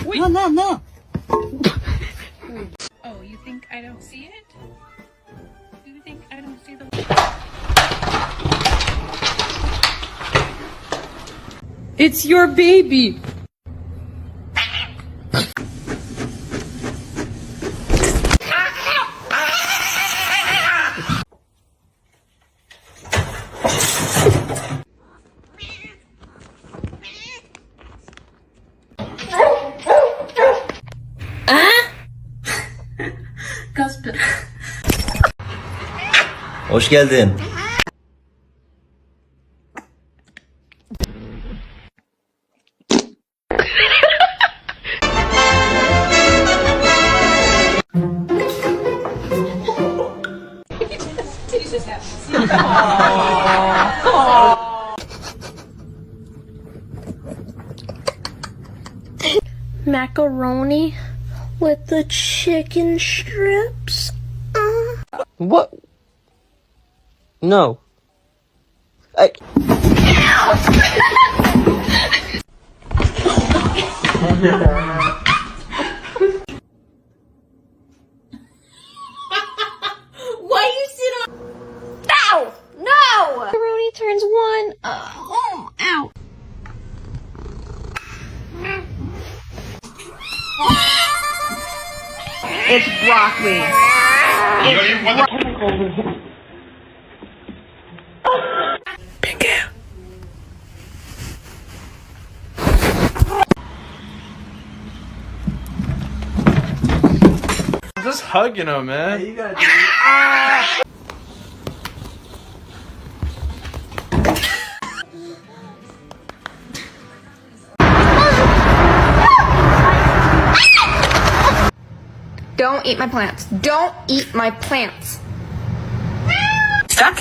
Wait. No. Oh, you think I don't see it? You think I don't see the... It's your baby. Hoş geldin. Macaroni with the chicken strips. What? No. Why you sit on? Ow! No! Macaroni turns one. Ow! It's broccoli. I'm just hugging him, man. You gotta do it. Don't eat my plants. Don't eat my plants. Stuck?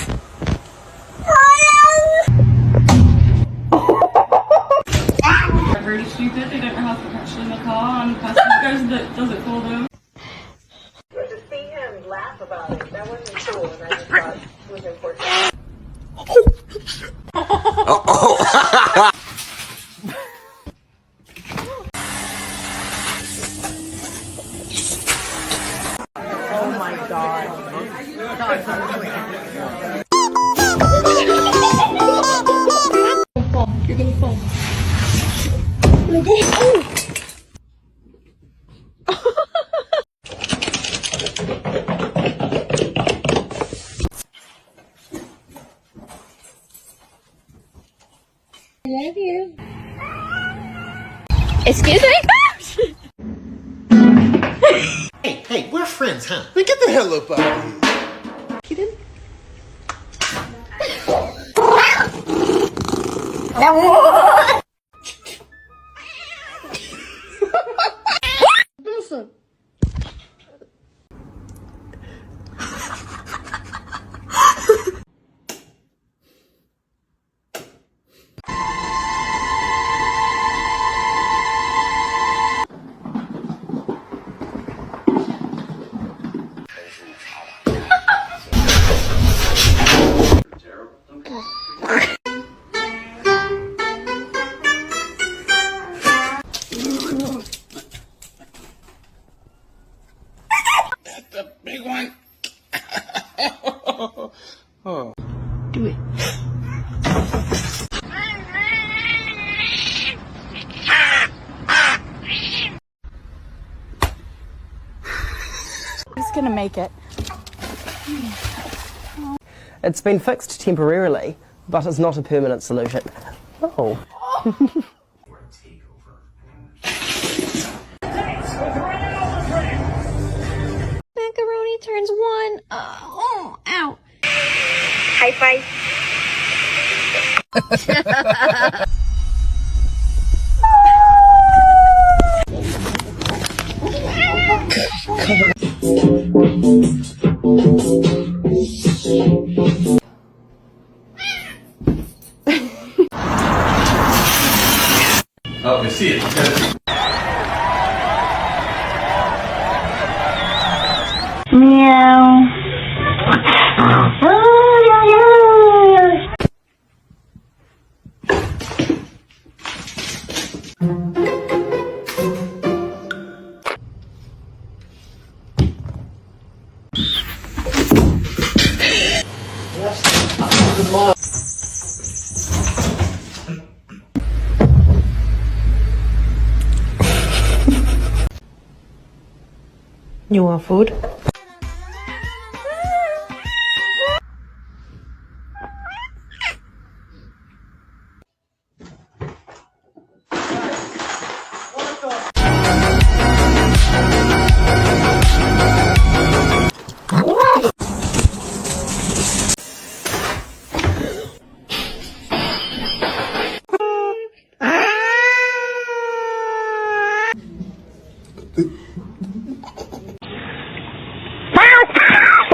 They're very stupid. They don't know how to put pressure in the car and the passenger that does it for them. But to see him laugh about it, that wasn't cool, and I just thought it was important. Oh my god. You're gonna fall. I love you. Excuse me? Hey, we're friends, huh? Now get the hell up out of here. Kitten? Listen. The big one. Oh. Do it. He's gonna make it. It's been fixed temporarily, but it's not a permanent solution. Oh. Macaroni turns one. Ow. High five. Oh, we see it. Meow. You want food?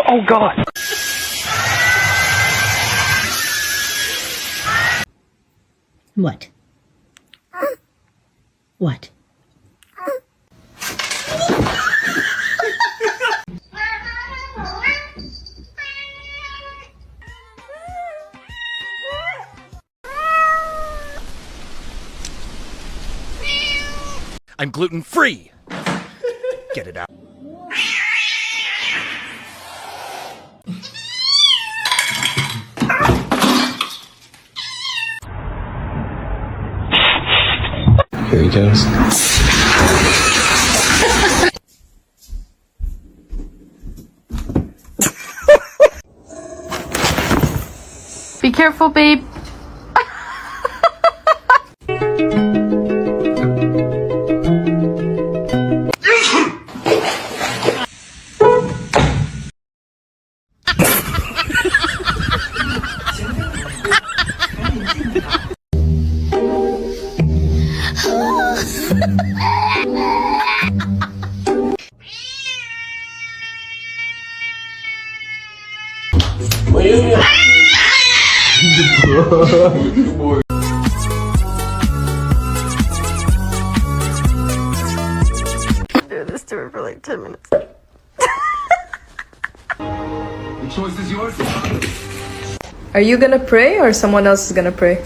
Oh God! What? What? I'm gluten free. Get it out. Here he goes. Be careful, babe. Do this to her for like 10 minutes. The choice is yours. Are you gonna pray or someone else is gonna pray?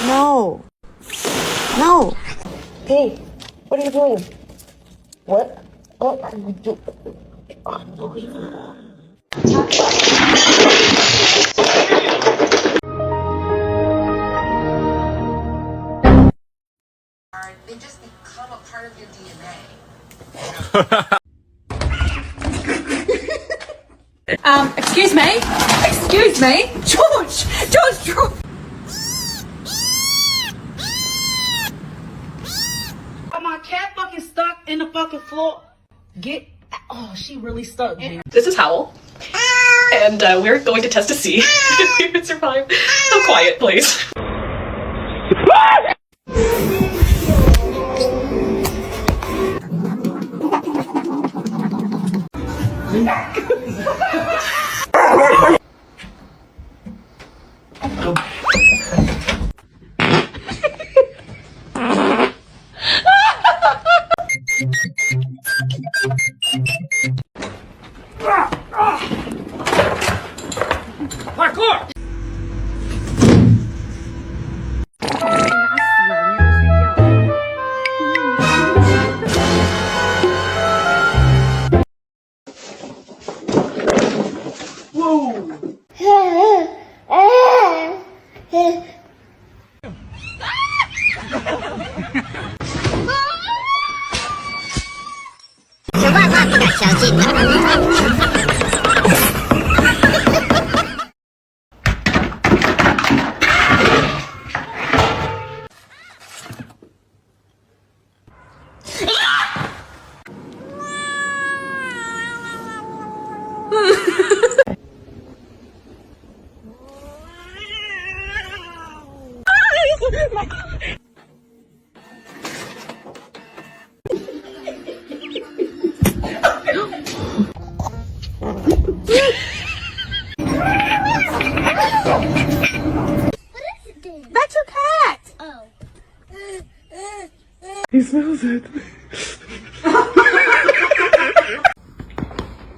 No. No. Hey, what are you doing? What? What are you doing? They just become a part of your DNA. Excuse me? Excuse me? George! My cat fucking stuck in the fucking floor. Oh, she really stuck. This is Howell. And we're going to test to see if we can survive a quiet place. Parkour! That's your cat! He smells it.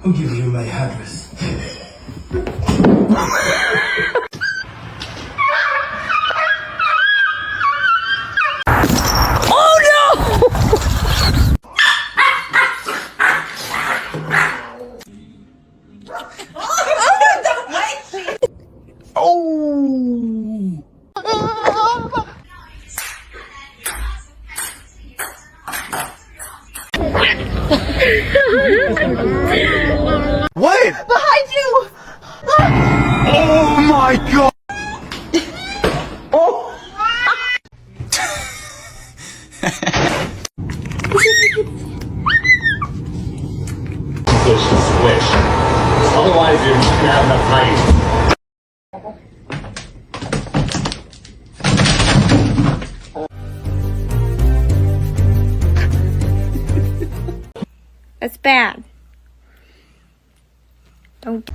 I'll give you my address. Oh no! What? Behind you! Oh my god! Oh! Squish. Otherwise, you're just gonna have enough height. That's bad. Don't.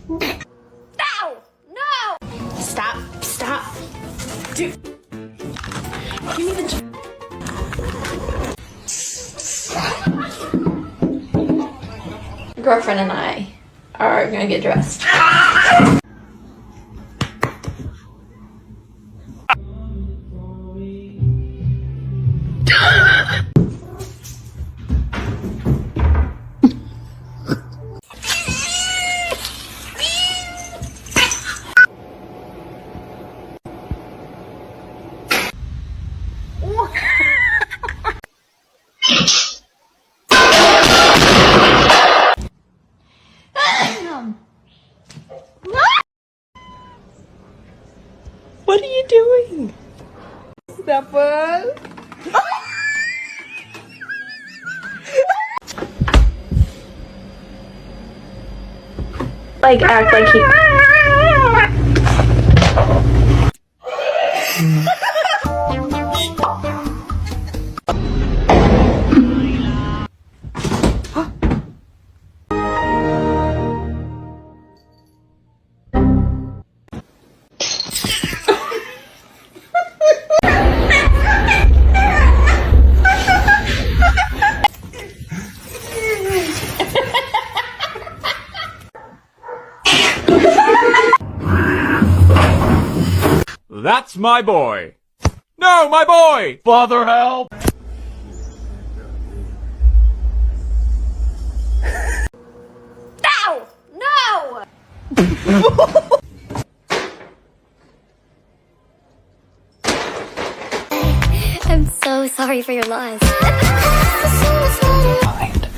No! No! Stop. Stop. Dude. Give me the... Girlfriend and I are gonna get dressed. What are you doing? Stephen? Like, act like he... That's my boy. No, my boy! Father, help! No! No! I'm so sorry for your loss. Mind.